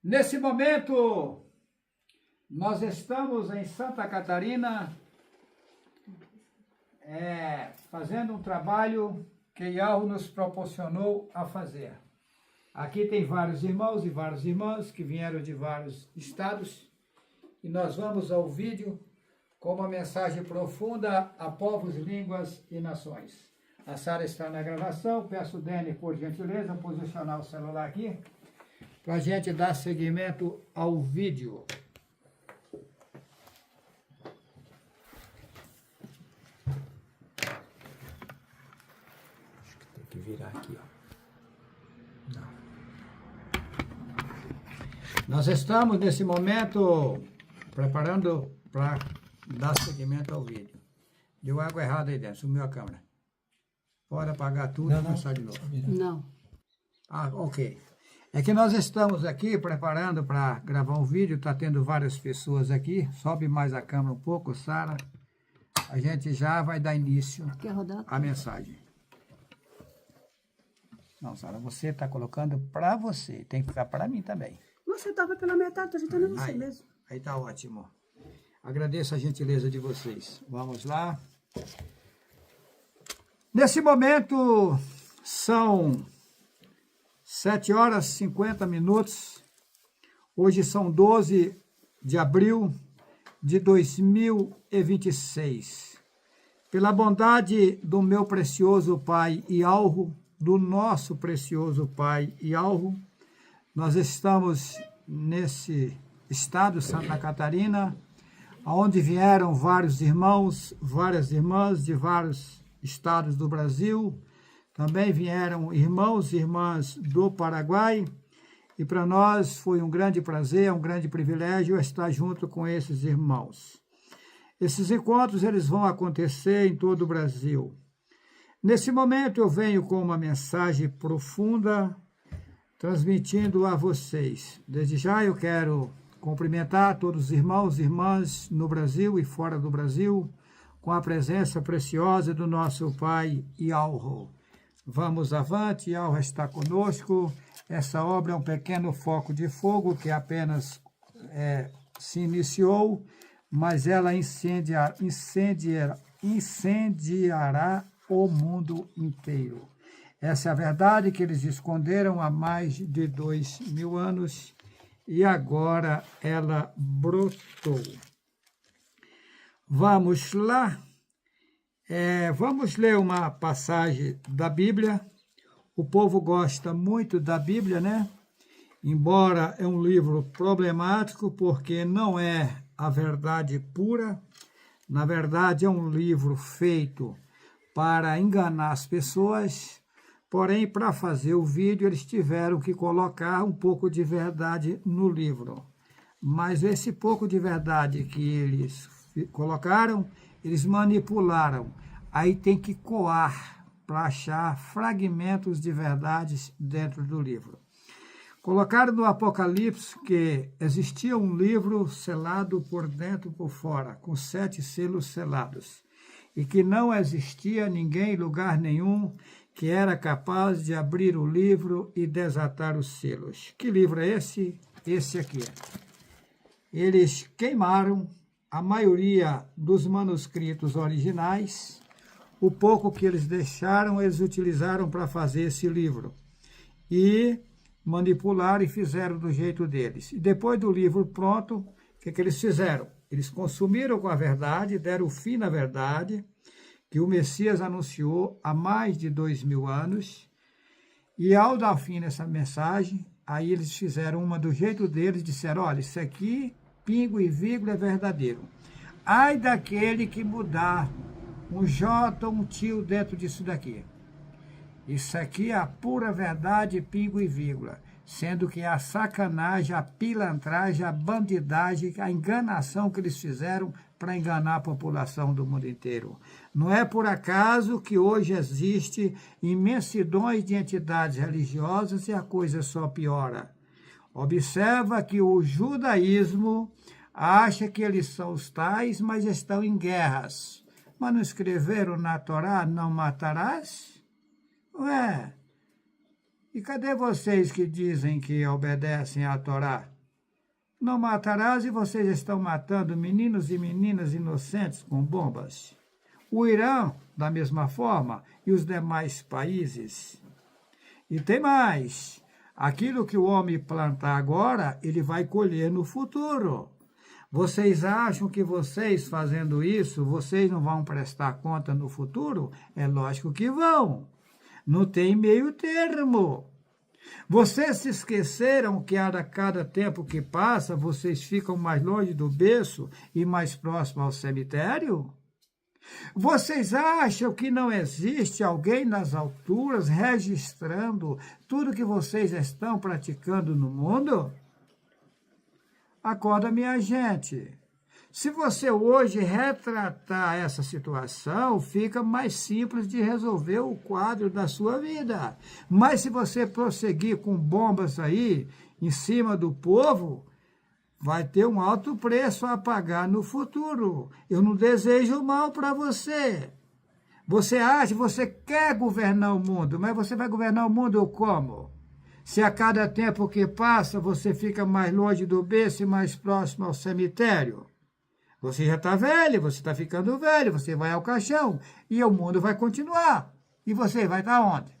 Nesse momento, nós estamos em Santa Catarina, fazendo um trabalho que Yahweh nos proporcionou a fazer. Aqui tem vários irmãos e várias irmãs que vieram de vários estados e nós vamos ao vídeo com uma mensagem profunda a povos, línguas e nações. A Sara está na gravação, peço o Dani, por gentileza, posicionar o celular aqui, para a gente dar seguimento ao vídeo. Acho que tem que virar aqui, ó. Não. Nós estamos, nesse momento, preparando para dar seguimento ao vídeo. Deu água errada aí dentro, sumiu a câmera. Pode apagar tudo e começar de novo. Não. Ah, ok. É que nós estamos aqui preparando para gravar um vídeo, está tendo várias pessoas aqui. Sobe mais a câmera um pouco, Sara. A gente já vai dar início à mensagem. Não, Sara, você está colocando para você, tem que ficar para mim também. Você estava pela metade, estou ajeitando você mesmo. Aí tá ótimo. Agradeço a gentileza de vocês. Vamos lá. Nesse momento, são 7 horas e 50 minutos. Hoje são 12 de abril de 2026. Pela bondade do meu precioso Pai Yahweh, do nosso precioso Pai Yahweh, nós estamos nesse estado, Santa Catarina, onde vieram vários irmãos, várias irmãs de vários estados do Brasil. Também vieram irmãos e irmãs do Paraguai. E para nós foi um grande prazer, um grande privilégio estar junto com esses irmãos. Esses encontros eles vão acontecer em todo o Brasil. Nesse momento eu venho com uma mensagem profunda, transmitindo a vocês. Desde já eu quero cumprimentar todos os irmãos e irmãs no Brasil e fora do Brasil, com a presença preciosa do nosso Pai Yahweh. Vamos avante, Yahweh está conosco. Essa obra é um pequeno foco de fogo que apenas se iniciou, mas ela incendiará o mundo inteiro. Essa é a verdade que eles esconderam há mais de 2000 anos e agora ela brotou. Vamos lá. Vamos ler uma passagem da Bíblia. O povo gosta muito da Bíblia, né? Embora é um livro problemático, porque não é a verdade pura. Na verdade, é um livro feito para enganar as pessoas. Porém, para fazer o vídeo, eles tiveram que colocar um pouco de verdade no livro. Mas esse pouco de verdade que eles colocaram, eles manipularam. Aí tem que coar para achar fragmentos de verdades dentro do livro. Colocaram no Apocalipse que existia um livro selado por dentro e por fora, com 7 selos selados, e que não existia ninguém em lugar nenhum que era capaz de abrir o livro e desatar os selos. Que livro é esse? Esse aqui. Eles queimaram a maioria dos manuscritos originais. O pouco que eles deixaram, eles utilizaram para fazer esse livro. E manipularam e fizeram do jeito deles. E depois do livro pronto, o que eles fizeram? Eles consumiram com a verdade, deram fim na verdade, que o Messias anunciou há mais de 2000 anos. E ao dar fim nessa mensagem, aí eles fizeram uma do jeito deles, disseram, olha, isso aqui, pingo e vírgula, é verdadeiro. Ai daquele que mudar um J ou um tio dentro disso daqui. Isso aqui é a pura verdade, pingo e vírgula. Sendo que a sacanagem, a pilantragem, a bandidagem, a enganação que eles fizeram para enganar a população do mundo inteiro. Não é por acaso que hoje existe imensidões de entidades religiosas e a coisa só piora. Observa que o judaísmo acha que eles são os tais, mas estão em guerras. Mas não escreveram na Torá, não matarás? Ué, e cadê vocês que dizem que obedecem à Torá? não matarás e vocês estão matando meninos e meninas inocentes com bombas. O Irã, da mesma forma, e os demais países. E tem mais. Aquilo que o homem plantar agora, ele vai colher no futuro. Vocês acham que vocês fazendo isso, vocês não vão prestar conta no futuro? É lógico que vão. Não tem meio termo. Vocês se esqueceram que a cada tempo que passa, vocês ficam mais longe do berço e mais próximo ao cemitério? Vocês acham que não existe alguém nas alturas registrando tudo que vocês estão praticando no mundo? Acorda, minha gente. Se você hoje retratar essa situação, fica mais simples de resolver o quadro da sua vida. Mas se você prosseguir com bombas aí em cima do povo, vai ter um alto preço a pagar no futuro. Eu não desejo mal para você. Você quer governar o mundo, mas você vai governar o mundo como? Se a cada tempo que passa você fica mais longe do berço e mais próximo ao cemitério. Você já está velho, você está ficando velho, você vai ao caixão e o mundo vai continuar. E você vai estar onde?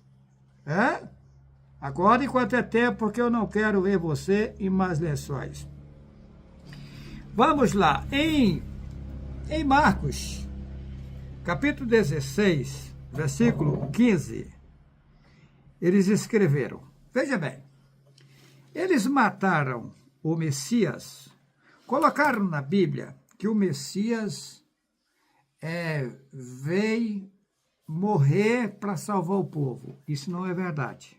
Acorda enquanto é tempo, porque eu não quero ver você em mais lençóis. Vamos lá, em Marcos, capítulo 16, versículo 15, eles escreveram, veja bem, eles mataram o Messias, colocaram na Bíblia que o Messias veio morrer para salvar o povo. Isso não é verdade.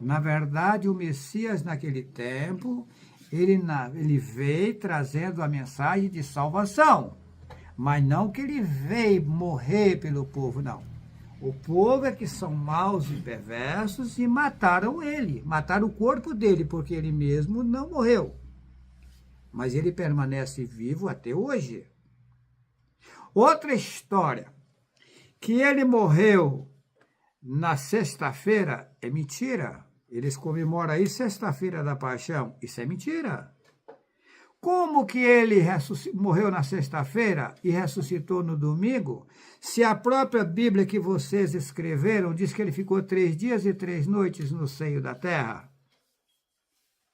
Na verdade, o Messias, naquele tempo, ele veio trazendo a mensagem de salvação, mas não que ele veio morrer pelo povo, não. O povo é que são maus e perversos e mataram ele, mataram o corpo dele, porque ele mesmo não morreu. Mas ele permanece vivo até hoje. Outra história, que ele morreu na sexta-feira, é mentira. Eles comemoram aí sexta-feira da paixão. Isso é mentira. Como que ele morreu na sexta-feira e ressuscitou no domingo, se a própria Bíblia que vocês escreveram diz que ele ficou 3 dias e 3 noites no seio da terra?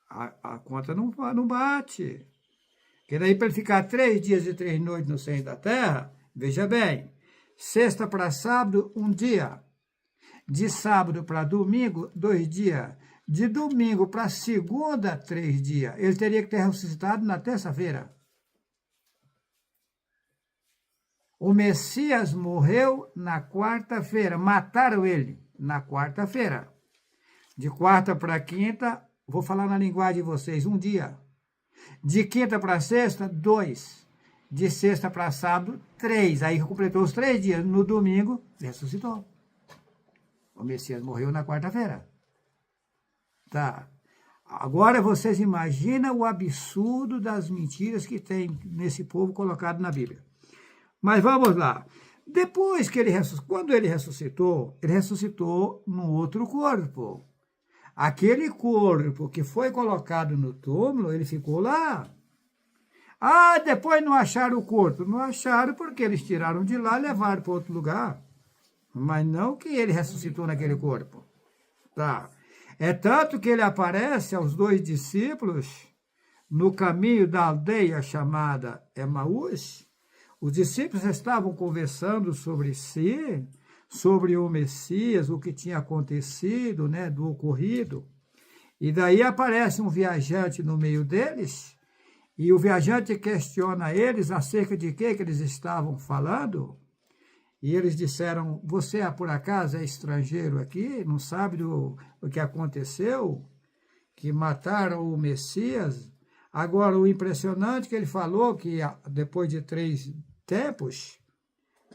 A conta não bate. Porque daí para ele ficar 3 dias e 3 noites no seio da terra, veja bem, sexta para sábado, 1 dia. De sábado para domingo, 2 dias. De domingo para segunda, 3 dias. Ele teria que ter ressuscitado na terça-feira. O Messias morreu na quarta-feira. Mataram ele na quarta-feira. De quarta para quinta, vou falar na linguagem de vocês, 1 dia. De quinta para sexta, 2. De sexta para sábado, 3. Aí completou os 3 dias. No domingo, ressuscitou. O Messias morreu na quarta-feira. Tá. Agora vocês imaginam o absurdo das mentiras que tem nesse povo colocado na Bíblia. Mas vamos lá. Depois que quando ele ressuscitou num outro corpo. Aquele corpo que foi colocado no túmulo, ele ficou lá. Depois não acharam o corpo. Não acharam porque eles tiraram de lá e levaram para outro lugar. Mas não que ele ressuscitou naquele corpo. Tá. É tanto que ele aparece aos 2 discípulos no caminho da aldeia chamada Emaús. Os discípulos estavam conversando sobre si, sobre o Messias, o que tinha acontecido, né, do ocorrido. E daí aparece um viajante no meio deles, e o viajante questiona eles acerca de que eles estavam falando. E eles disseram, você por acaso é estrangeiro aqui? Não sabe o que aconteceu? Que mataram o Messias? Agora, o impressionante é que ele falou que depois de 3 tempos,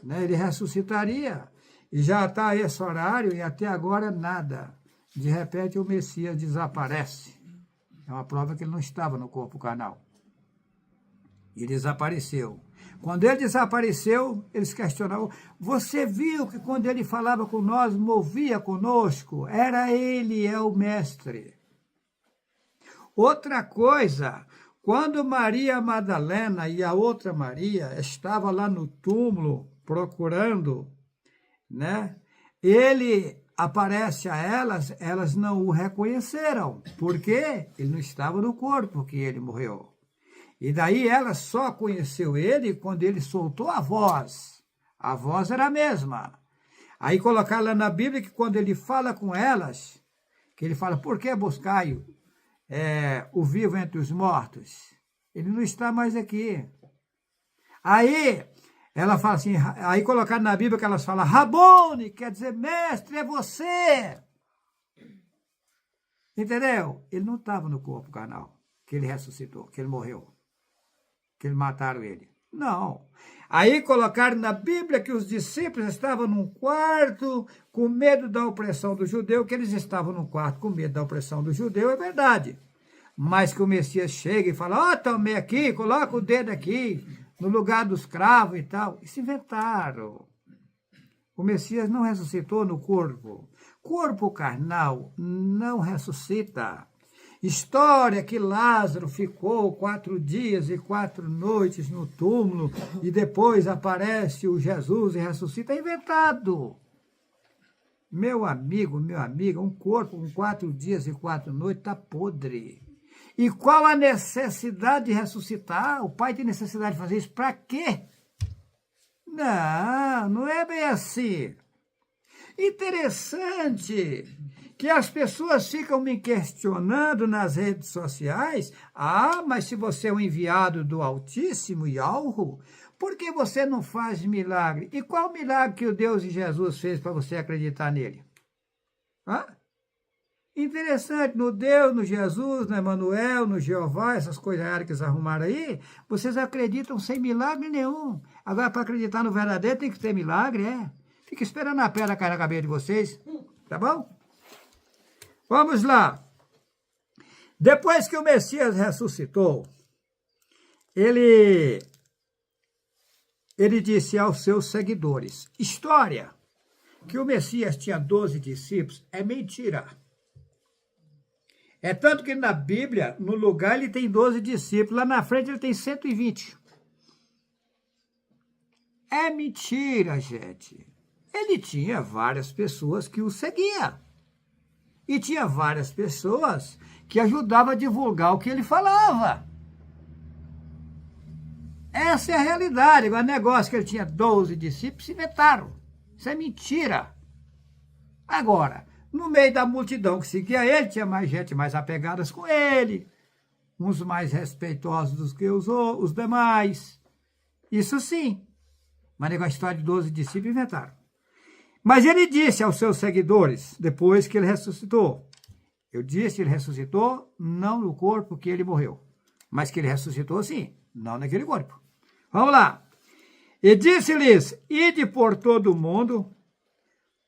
né, ele ressuscitaria. E já está esse horário e até agora nada. De repente o Messias desaparece. É uma prova que ele não estava no corpo carnal. E desapareceu. Quando ele desapareceu, eles questionavam, você viu que quando ele falava com nós, movia conosco? Era ele, é o mestre. Outra coisa, Quando Maria Madalena e a outra Maria estavam lá no túmulo procurando, né? Ele aparece a elas, elas não o reconheceram, porque ele não estava no corpo que ele morreu. E daí ela só conheceu ele quando ele soltou a voz. A voz era a mesma. Aí colocar lá na Bíblia que quando ele fala com elas, que ele fala, por que buscai o vivo entre os mortos? Ele não está mais aqui. Aí ela fala assim, aí colocar na Bíblia que elas falam, Rabone, quer dizer, mestre, é você. Entendeu? Ele não estava no corpo carnal, que ele ressuscitou, que ele morreu, que eles mataram ele. Não. Aí colocaram na Bíblia que os discípulos estavam num quarto com medo da opressão do judeu, que eles estavam num quarto com medo da opressão do judeu, é verdade. Mas que o Messias chega e fala, tomei aqui, coloca o dedo aqui, no lugar dos cravos e tal. Isso inventaram. O Messias não ressuscitou no corpo. Corpo carnal não ressuscita. História que Lázaro ficou 4 dias e 4 noites no túmulo e depois aparece o Jesus e ressuscita, é inventado. Meu amigo, minha amiga, um corpo com 4 dias e 4 noites está podre. E qual a necessidade de ressuscitar? O Pai tem necessidade de fazer isso para quê? Não, não é bem assim. Interessante que as pessoas ficam me questionando nas redes sociais. Mas se você é um enviado do Altíssimo e algo, por que você não faz milagre? E qual milagre que o Deus de Jesus fez para você acreditar nele? Interessante, no Deus, no Jesus, no Emanuel, no Jeová, essas coisas que eles arrumaram aí, vocês acreditam sem milagre nenhum. Agora, para acreditar no verdadeiro, tem que ter milagre, Fica esperando a pedra cair na cabeça de vocês, tá bom? Vamos lá. Depois que o Messias ressuscitou, ele disse aos seus seguidores, história, que o Messias tinha 12 discípulos, é mentira. É tanto que na Bíblia, no lugar, ele tem 12 discípulos, lá na frente ele tem 120. É mentira, gente. Ele tinha várias pessoas que o seguiam. E tinha várias pessoas que ajudavam a divulgar o que ele falava. Essa é a realidade. Agora, o negócio que ele tinha 12 discípulos, se inventaram. Isso é mentira. Agora, no meio da multidão que seguia ele, tinha mais gente mais apegadas com ele, uns mais respeitosos do que os demais. Isso sim. Mas a história de 12 discípulos inventaram. Mas ele disse aos seus seguidores, depois que ele ressuscitou, eu disse, ele ressuscitou não no corpo que ele morreu, mas que ele ressuscitou sim, não naquele corpo. Vamos lá. E disse-lhes, ide por todo o mundo,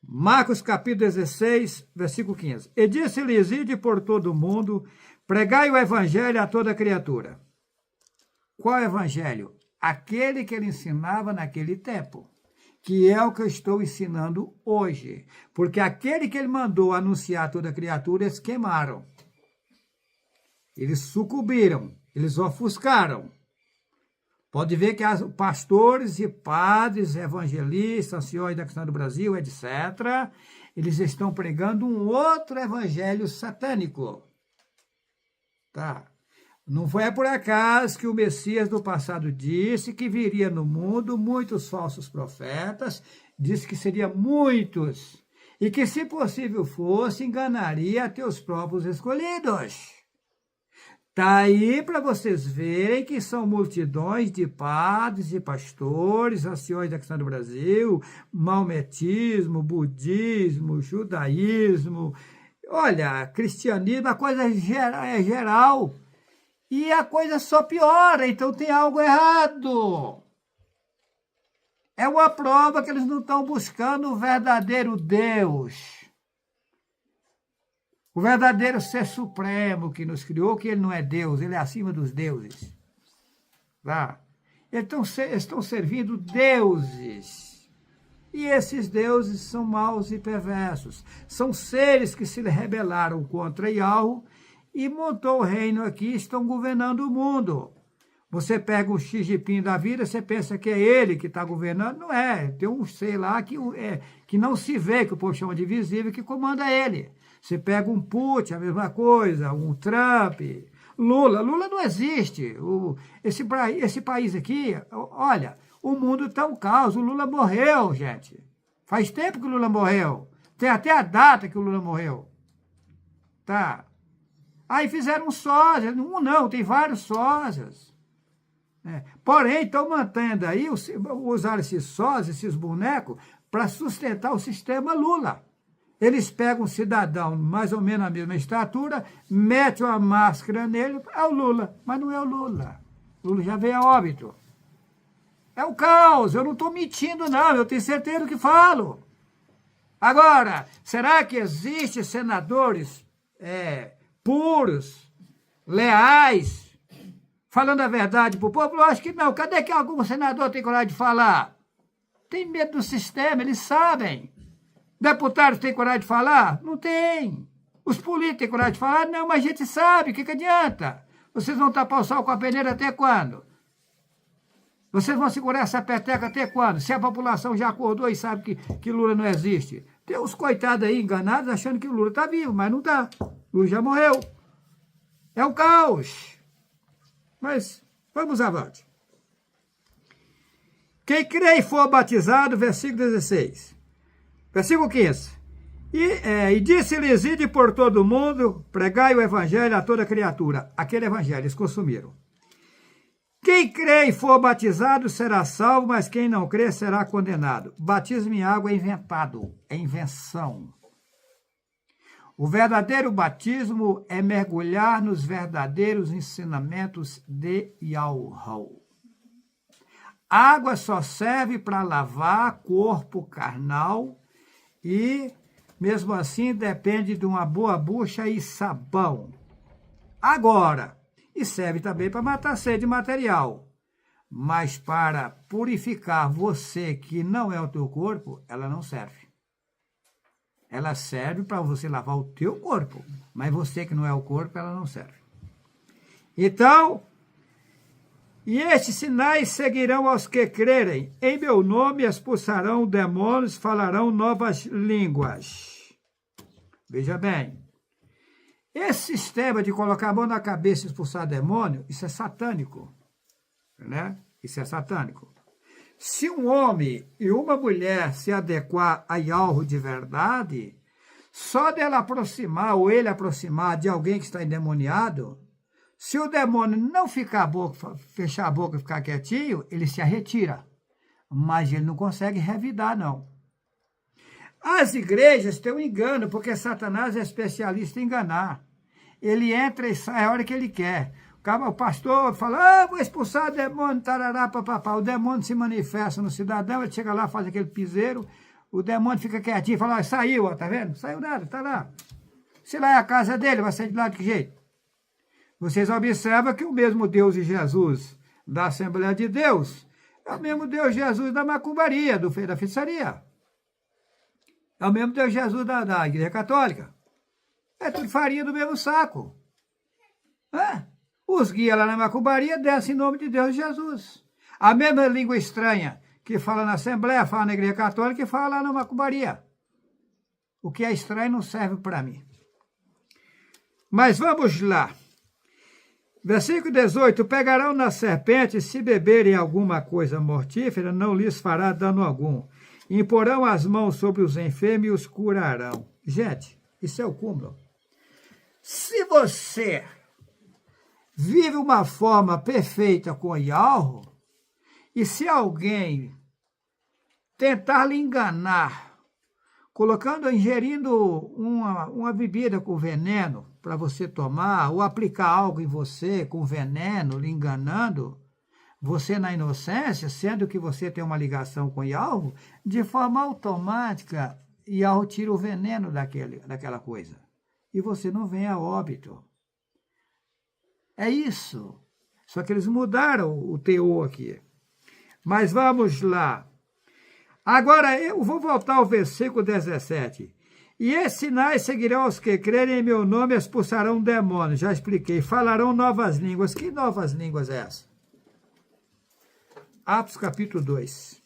Marcos capítulo 16, versículo 15. E disse-lhes, ide por todo o mundo, pregai o evangelho a toda criatura. Qual evangelho? Aquele que ele ensinava naquele tempo, que é o que eu estou ensinando hoje. Porque aquele que ele mandou anunciar a toda criatura, eles queimaram. Eles sucumbiram, eles ofuscaram. Pode ver que pastores e padres, evangelistas, anciões da questão do Brasil, etc., eles estão pregando um outro evangelho satânico. Tá? Não foi por acaso que o Messias do passado disse que viria no mundo muitos falsos profetas, disse que seria muitos, e que, se possível fosse, enganaria até os próprios escolhidos. Está aí para vocês verem que são multidões de padres e pastores, anciões da questão do Brasil, maometismo, budismo, judaísmo. Olha, cristianismo, a coisa é geral. E a coisa só piora, então tem algo errado. É uma prova que eles não estão buscando o verdadeiro Deus. O verdadeiro ser supremo que nos criou, que ele não é Deus, ele é acima dos deuses. Tá? Eles estão servindo deuses. E esses deuses são maus e perversos. São seres que se rebelaram contra Yahweh e montou o reino aqui, estão governando o mundo. Você pega o Xi Jinping da vida, você pensa que é ele que está governando. Não é, tem um sei lá que não se vê, que o povo chama de invisível, que comanda ele. Você pega um Putin, a mesma coisa, um Trump, Lula não existe. Esse país aqui, olha, o mundo está um caos. O Lula morreu, gente. Faz tempo que o Lula morreu. Tem até a data que o Lula morreu. Tá? Aí fizeram um sósia. Não, tem vários sósias. Porém, estão mantendo aí, usaram esses sósias, esses bonecos, para sustentar o sistema Lula. Eles pegam um cidadão mais ou menos a mesma estatura, metem uma máscara nele, é o Lula. Mas não é o Lula. O Lula já veio a óbito. É o caos, eu não estou mentindo, não, eu tenho certeza do que falo. Agora, será que existem senadores puros, leais, falando a verdade para o povo? Eu acho que não. Cadê que algum senador tem coragem de falar? Tem medo do sistema, eles sabem. Deputados têm coragem de falar? Não tem. Os políticos têm coragem de falar? Não, mas a gente sabe, o que adianta? Vocês vão tapar o sol com a peneira até quando? Vocês vão segurar essa peteca até quando? Se a população já acordou e sabe que Lula não existe. Tem os coitados aí enganados achando que o Lula está vivo, mas não está. Lula já morreu. É um caos. Mas vamos avante. Quem crê e for batizado, versículo 16. Versículo 15. E disse-lhes, ide por todo o mundo, pregai o evangelho a toda criatura. Aquele evangelho eles consumiram. Quem crê e for batizado será salvo, mas quem não crê será condenado. Batismo em água é inventado, é invenção. O verdadeiro batismo é mergulhar nos verdadeiros ensinamentos de Yahweh. Água só serve para lavar corpo carnal e, mesmo assim, depende de uma boa bucha e sabão. Agora, e serve também para matar sede material. Mas para purificar você que não é o teu corpo, ela não serve. Ela serve para você lavar o teu corpo, mas você que não é o corpo, ela não serve. Então, e estes sinais seguirão aos que crerem. Em meu nome expulsarão demônios, falarão novas línguas. Veja bem. Esse sistema de colocar a mão na cabeça e expulsar demônio, isso é satânico. Né? Isso é satânico. Se um homem e uma mulher se adequar a algo de verdade, só dela aproximar ou ele aproximar de alguém que está endemoniado, se o demônio não fechar a boca e ficar quietinho, ele se retira. Mas ele não consegue revidar, não. As igrejas têm um engano, porque Satanás é especialista em enganar. Ele entra e sai a hora que ele quer. O pastor fala, vou expulsar o demônio, tarará, papapá. O demônio se manifesta no cidadão, ele chega lá, faz aquele piseiro, o demônio fica quietinho e fala, saiu, ó, tá vendo? Saiu nada, tá lá. Se lá é a casa dele, vai sair de lá de que jeito? Vocês observam que o mesmo Deus de Jesus da Assembleia de Deus é o mesmo Deus Jesus da macumbaria, da feitiçaria. É o mesmo Deus Jesus da Igreja Católica. É tudo farinha do mesmo saco. Os guias lá na macumbaria descem em nome de Deus Jesus. A mesma língua estranha que fala na Assembleia, fala na Igreja Católica e fala lá na macumbaria. O que é estranho não serve para mim. Mas vamos lá. Versículo 18. Pegarão na serpente, se beberem alguma coisa mortífera, não lhes fará dano algum. Imporão as mãos sobre os enfermos e os curarão. Gente, isso é o cúmulo. Se você vive uma forma perfeita com Yahweh, e se alguém tentar lhe enganar, ingerindo uma bebida com veneno para você tomar, ou aplicar algo em você com veneno, lhe enganando, você na inocência, sendo que você tem uma ligação com Yahweh, de forma automática, Yahweh tira o veneno daquela coisa. E você não vem a óbito. É isso. Só que eles mudaram o teor aqui. Mas vamos lá. Agora, eu vou voltar ao versículo 17. E esses sinais seguirão aos que crerem em meu nome, expulsarão demônios, já expliquei. Falarão novas línguas. Que novas línguas é essa? Atos capítulo 2.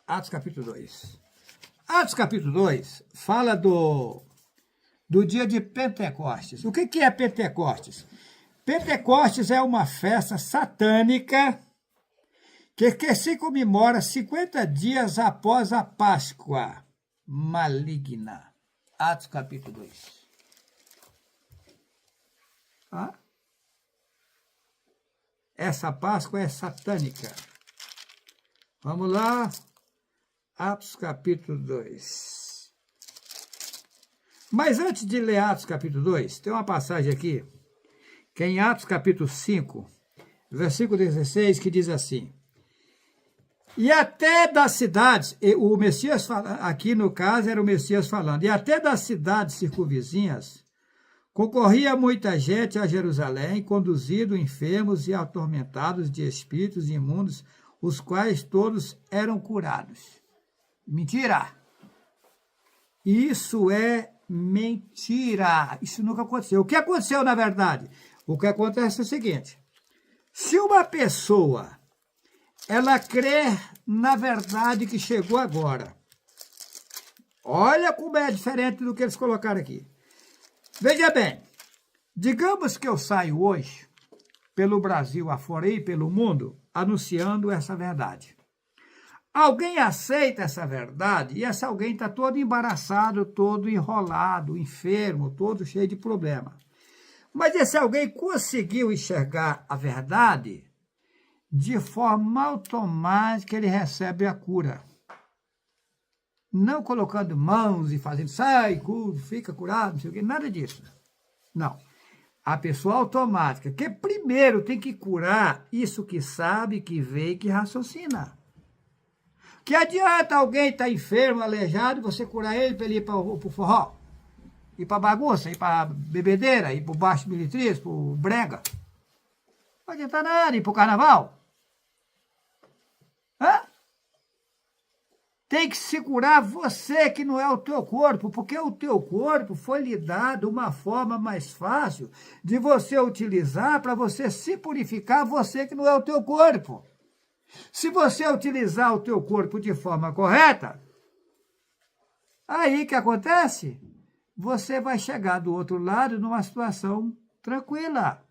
Atos capítulo 2. Atos capítulo 2 fala do dia de Pentecostes. O que é Pentecostes? Pentecostes é uma festa satânica que se comemora 50 dias após a Páscoa maligna. Atos capítulo 2. Ah? Essa Páscoa é satânica. Vamos lá. Atos capítulo 2. Mas antes de ler Atos capítulo 2, tem uma passagem aqui, que é em Atos capítulo 5, versículo 16, que diz assim: e até das cidades, o Messias, aqui no caso era o Messias falando, e até das cidades circunvizinhas, concorria muita gente a Jerusalém, conduzido enfermos e atormentados de espíritos imundos, os quais todos eram curados. Mentira! Isso é mentira! Isso nunca aconteceu. O que aconteceu, na verdade? O que acontece é o seguinte: se uma pessoa ela crê na verdade que chegou agora, olha como é diferente do que eles colocaram aqui. Veja bem, digamos que eu saio hoje pelo Brasil afora e pelo mundo anunciando essa verdade. Alguém aceita essa verdade e esse alguém está todo embaraçado, todo enrolado, enfermo, todo cheio de problema. Mas esse alguém conseguiu enxergar a verdade, de forma automática ele recebe a cura. Não colocando mãos e fazendo, sai, cura, fica curado, não sei o quê, nada disso. Não. A pessoa automática, que primeiro tem que curar isso que sabe, que vê e que raciocina. Que adianta alguém estar enfermo, aleijado, você curar ele para ele ir para o forró, ir para bagunça, ir para bebedeira, ir para o baixo militriz, para o brega. Não adianta nada ir para o carnaval. Hã? Tem que se curar você que não é o teu corpo, porque o teu corpo foi lhe dado uma forma mais fácil de você utilizar para você se purificar, você que não é o teu corpo. Se você utilizar o teu corpo de forma correta, aí que acontece? Você vai chegar do outro lado numa situação tranquila.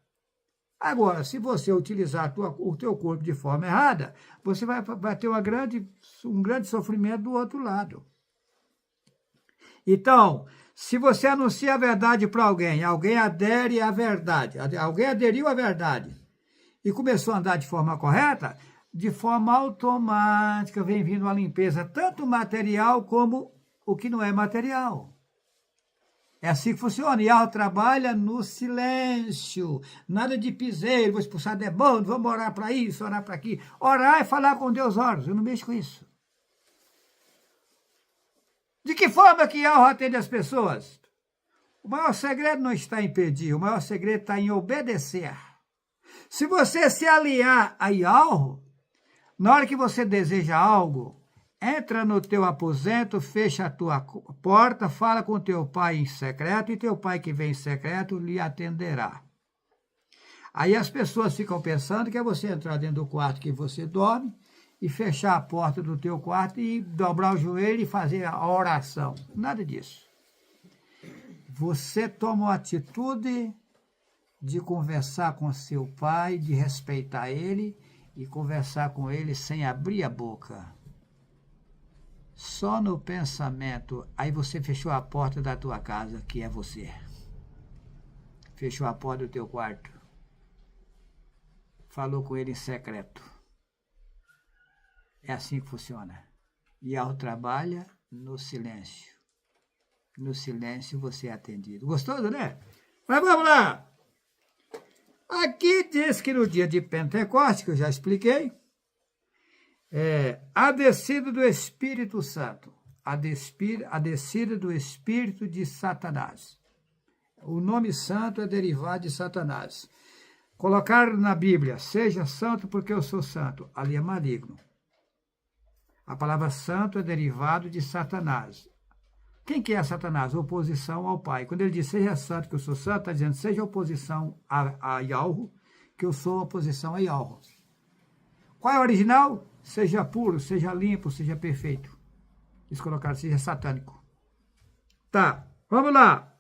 Agora, se você utilizar o teu corpo de forma errada, você vai ter um grande sofrimento do outro lado. Então, se você anuncia a verdade para alguém, alguém adere à verdade, alguém aderiu à verdade e começou a andar de forma correta, de forma automática vem vindo uma limpeza, tanto material como o que não é material. É assim que funciona. E ela trabalha no silêncio. Nada de piseiro, vou expulsar demônio, vamos orar para isso, orar para aqui. Orar é falar com Deus horas, eu não mexo com isso. De que forma que Yahweh atende as pessoas? O maior segredo não está em pedir, o maior segredo está em obedecer. Se você se aliar a Yahweh, na hora que você deseja algo, entra no teu aposento, fecha a tua porta, fala com teu pai em secreto, e teu pai que vem em secreto lhe atenderá. Aí as pessoas ficam pensando que é você entrar dentro do quarto que você dorme, e fechar a porta do teu quarto, e dobrar o joelho e fazer a oração. Nada disso. Você toma a atitude de conversar com seu pai, de respeitar ele, e conversar com ele sem abrir a boca. Só no pensamento, aí você fechou a porta da tua casa, que é você. Fechou a porta do teu quarto. Falou com ele em secreto. É assim que funciona. E ao trabalha no silêncio. No silêncio você é atendido. Gostoso, né? Mas vamos lá! Aqui diz que no dia de Pentecostes, que eu já expliquei, a descida do Espírito Santo, a descida do Espírito de Satanás. O nome santo é derivado de Satanás. Colocar na Bíblia, seja santo porque eu sou santo, ali é maligno. A palavra santo é derivado de Satanás. Quem que é Satanás? Oposição ao Pai. Quando ele diz seja santo que eu sou santo, está dizendo seja oposição a Yahweh, que eu sou oposição a Yahweh. Qual é o original? Seja puro, seja limpo, seja perfeito. Eles colocaram seja satânico. Tá, vamos lá.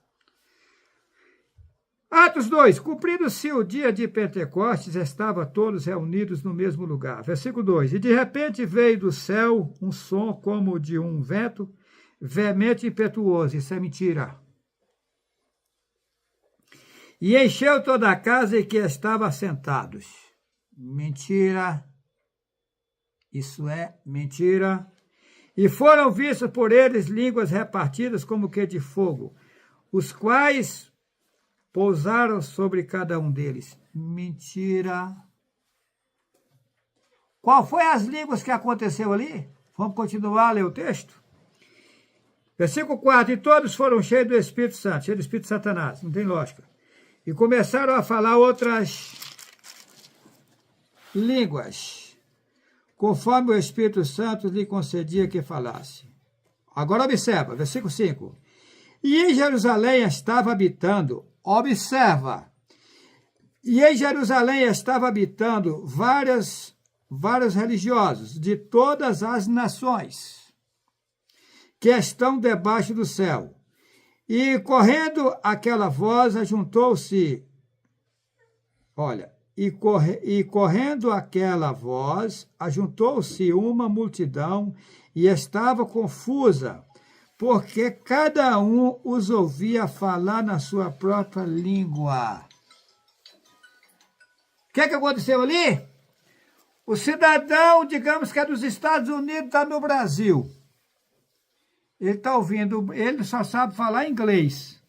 Atos 2. Cumprindo-se o dia de Pentecostes, estavam todos reunidos no mesmo lugar. Versículo 2. E de repente veio do céu um som como de um vento, veemente e impetuoso. Isso é mentira. E encheu toda a casa em que estavam assentados. Mentira. Isso é mentira. E foram vistas por eles línguas repartidas como que de fogo, os quais pousaram sobre cada um deles. Mentira. Qual foi as línguas que aconteceu ali? Vamos continuar a ler o texto? Versículo 4. E todos foram cheios do Espírito Santo, cheios do Espírito de Satanás, não tem lógica. E começaram a falar outras línguas, conforme o Espírito Santo lhe concedia que falasse. Agora observa, versículo 5. E em Jerusalém estava habitando, observa, e em Jerusalém estava habitando vários religiosos de todas as nações que estão debaixo do céu. E correndo aquela voz, ajuntou-se, correndo aquela voz, ajuntou-se uma multidão e estava confusa, porque cada um os ouvia falar na sua própria língua. O que aconteceu ali? O cidadão, digamos que é dos Estados Unidos, está no Brasil. Ele está ouvindo, ele só sabe falar inglês.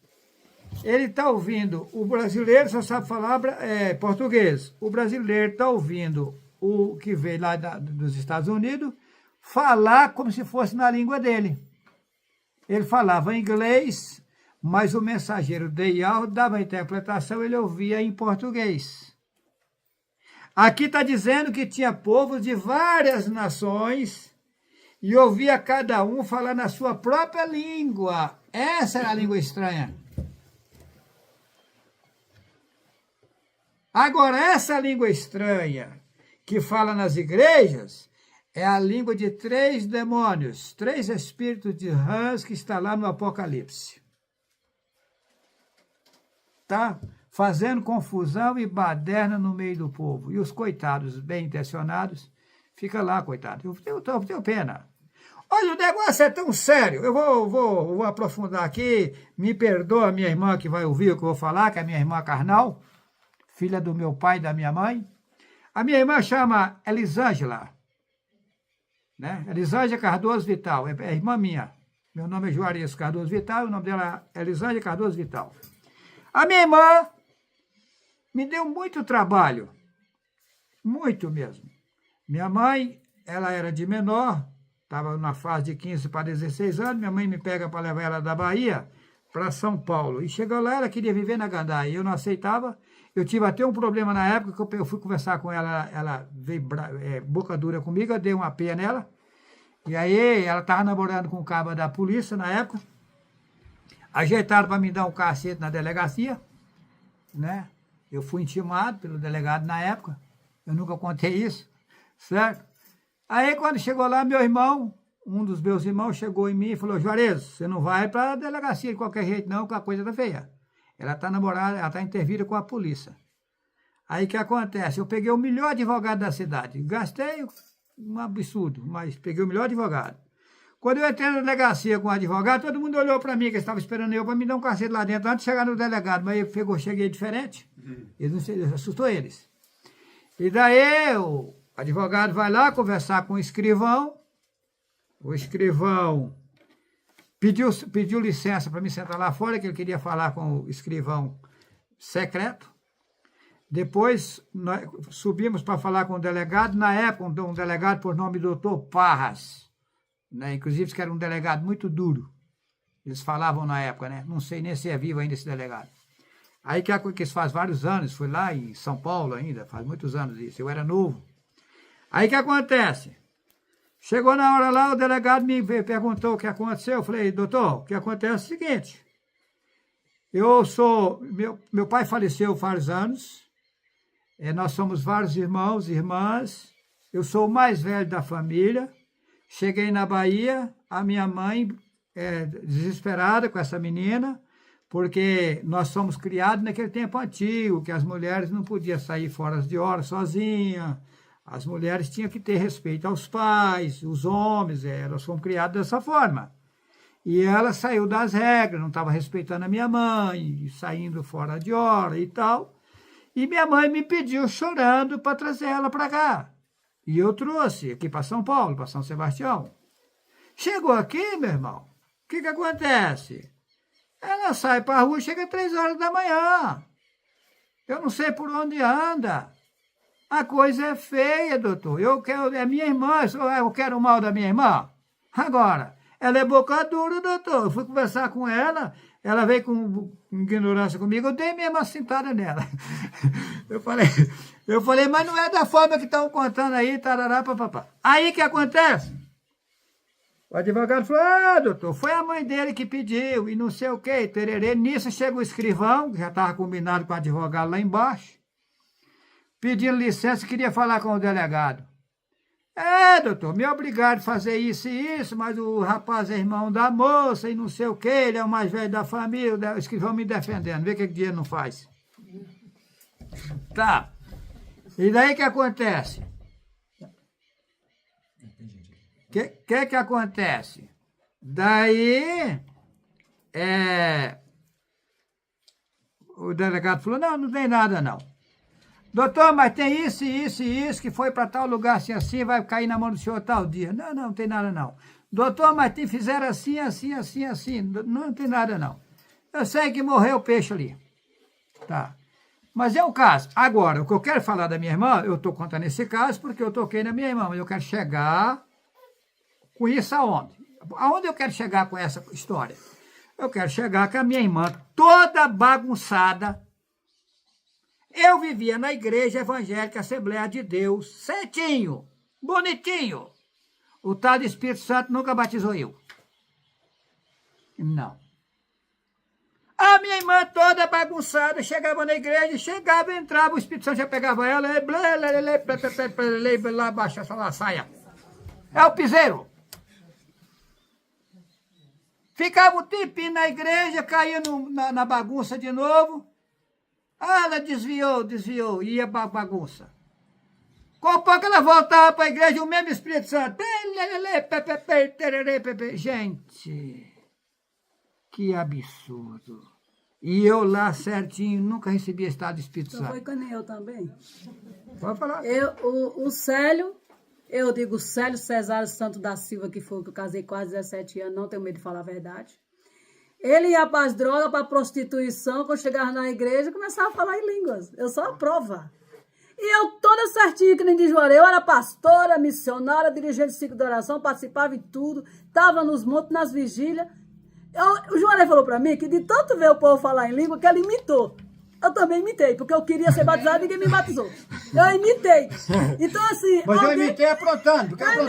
Ele está ouvindo, o brasileiro só sabe falar português. O brasileiro está ouvindo o que veio lá dos Estados Unidos falar como se fosse na língua dele. Ele falava inglês, mas o mensageiro de Yahweh dava a interpretação, ele ouvia em português. Aqui está dizendo que tinha povos de várias nações e ouvia cada um falar na sua própria língua. Essa era a língua estranha. Agora, essa língua estranha que fala nas igrejas é a língua de 3 demônios, 3 espíritos de rãs que está lá no Apocalipse. Tá fazendo confusão e baderna no meio do povo. E os coitados bem intencionados ficam lá, coitados. Eu tenho pena. Olha, o negócio é tão sério. Eu vou aprofundar aqui. Me perdoa a minha irmã que vai ouvir o que eu vou falar, que é a minha irmã carnal, filha do meu pai e da minha mãe. A minha irmã chama Elisângela, né? Elisângela Cardoso Vital, é irmã minha. Meu nome é Juarez Cardoso Vital, o nome dela é Elisângela Cardoso Vital. A minha irmã me deu muito trabalho, muito mesmo. Minha mãe, ela era de menor, estava na fase de 15 para 16 anos, minha mãe me pega para levar ela da Bahia para São Paulo. E chegou lá, ela queria viver na Gandaia, eu não aceitava. Eu tive até um problema na época, que eu fui conversar com ela, ela veio boca dura comigo, eu dei uma pia nela. E aí, ela estava namorando com o cabo da polícia na época. Ajeitaram para me dar um cacete na delegacia, né? Eu fui intimado pelo delegado na época. Eu nunca contei isso, certo? Aí, quando chegou lá, meu irmão, um dos meus irmãos, chegou em mim e falou: Juarez, você não vai para a delegacia de qualquer jeito, não, que a coisa tá feia. Ela está namorada, ela está intervida com a polícia. Aí, o que acontece? Eu peguei o melhor advogado da cidade. Gastei um absurdo, mas peguei o melhor advogado. Quando eu entrei na delegacia com o advogado, todo mundo olhou para mim, que estava esperando eu para me dar um cacete lá dentro, antes de chegar no delegado. Mas eu cheguei diferente, assustou eles. E daí o advogado vai lá conversar com o escrivão pediu licença para me sentar lá fora, que ele queria falar com o escrivão secreto. Depois, nós subimos para falar com o delegado, na época, um delegado por nome Dr. Parras, né? Inclusive, que era um delegado muito duro. Eles falavam na época, né? Não sei nem se é vivo ainda esse delegado. Aí, que isso faz vários anos, fui lá em São Paulo ainda, faz muitos anos isso, eu era novo. Aí, o que acontece? Chegou na hora lá, o delegado me perguntou o que aconteceu. Eu falei, doutor, o que acontece é o seguinte. Meu pai faleceu faz anos. Nós somos vários irmãos e irmãs. Eu sou o mais velho da família. Cheguei na Bahia, a minha mãe, desesperada com essa menina, porque nós somos criados naquele tempo antigo, que as mulheres não podiam sair fora de hora sozinhas. As mulheres tinham que ter respeito aos pais, os homens, elas foram criadas dessa forma. E ela saiu das regras, não estava respeitando a minha mãe, saindo fora de hora e tal. E minha mãe me pediu, chorando, para trazer ela para cá. E eu trouxe aqui para São Paulo, para São Sebastião. Chegou aqui, meu irmão, o que acontece? Ela sai para a rua, chega 3 horas da manhã. Eu não sei por onde anda. A coisa é feia, doutor. É minha irmã, eu quero o mal da minha irmã. Agora, ela é boca dura, doutor. Eu fui conversar com ela, ela veio com ignorância comigo, eu dei mesmo uma cintada nela. Eu falei, mas não é da forma que estão contando aí, tarará, papapá. Aí que acontece? O advogado falou, doutor, foi a mãe dele que pediu, e não sei o quê, tererê. Nisso chega o escrivão, que já estava combinado com o advogado lá embaixo, pedindo licença, queria falar com o delegado. Doutor, me obrigaram a fazer isso e isso, mas o rapaz é irmão da moça e não sei o quê, ele é o mais velho da família, o escrivão me defendendo, vê o que o dinheiro não faz. Tá. E daí o que acontece? Que acontece? Daí, o delegado falou, não tem nada não. Doutor, mas tem isso, isso e isso, que foi para tal lugar assim, assim, vai cair na mão do senhor tal dia. Não tem nada não. Doutor, mas fizeram assim, assim, assim, assim. Não tem nada não. Eu sei que morreu o peixe ali. Tá. Mas é um caso. Agora, o que eu quero falar da minha irmã, eu estou contando esse caso porque eu toquei na minha irmã, mas eu quero chegar com isso aonde? Aonde eu quero chegar com essa história? Eu quero chegar com a minha irmã toda bagunçada. Eu vivia na igreja evangélica Assembleia de Deus, certinho, bonitinho. O tal do Espírito Santo nunca batizou eu. Não. A minha irmã toda bagunçada, chegava na igreja, entrava, o Espírito Santo já pegava ela, lá abaixo, essa saia. É o piseiro. Ficava um tempinho na igreja, caía na bagunça de novo. Ela desviou, ia para bagunça. Com pouco ela voltava para a igreja, o mesmo Espírito Santo. Gente, que absurdo. E eu lá certinho, nunca recebi estado de Espírito Santo. Foi que nem eu também. Pode falar. O Célio, eu digo Célio Cesário Santo da Silva, que foi que eu casei quase 17 anos, não tenho medo de falar a verdade. Ele ia para as drogas, para a prostituição, quando chegava na igreja, começava a falar em línguas. Eu sou a prova. E eu toda certinha, que nem de Juarez, eu era pastora, missionária, dirigente de ciclo de oração, participava em tudo, estava nos montes, nas vigílias. O Juarez falou para mim que de tanto ver o povo falar em língua, que ele imitou. Eu também imitei, porque eu queria ser batizado e ninguém me batizou. Eu imitei. Então, assim... Mas eu imitei aprontando, porque eu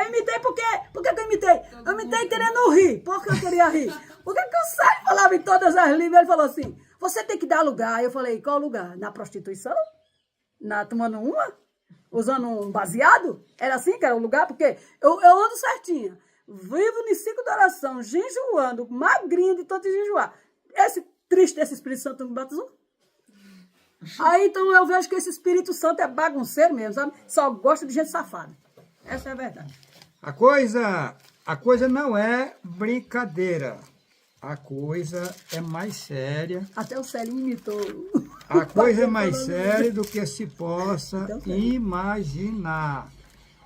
imitei porque que eu imitei? Eu imitei querendo rir, porque eu queria rir. Porque o Sérgio falava em todas as línguas, ele falou assim, você tem que dar lugar. Eu falei, qual lugar? Na prostituição? Tomando uma? Usando um baseado? Era assim que era o lugar? Porque eu ando certinha. Vivo no ciclo de oração, jejuando, magrinho de tanto jejuar. Esse triste desse Espírito Santo não me batizou? Aí, então, eu vejo que esse Espírito Santo é bagunceiro mesmo, sabe? Só gosta de gente safada. Essa é a verdade. A coisa não é brincadeira. A coisa é mais séria. Até o Célio imitou. A coisa é mais séria do que se possa imaginar.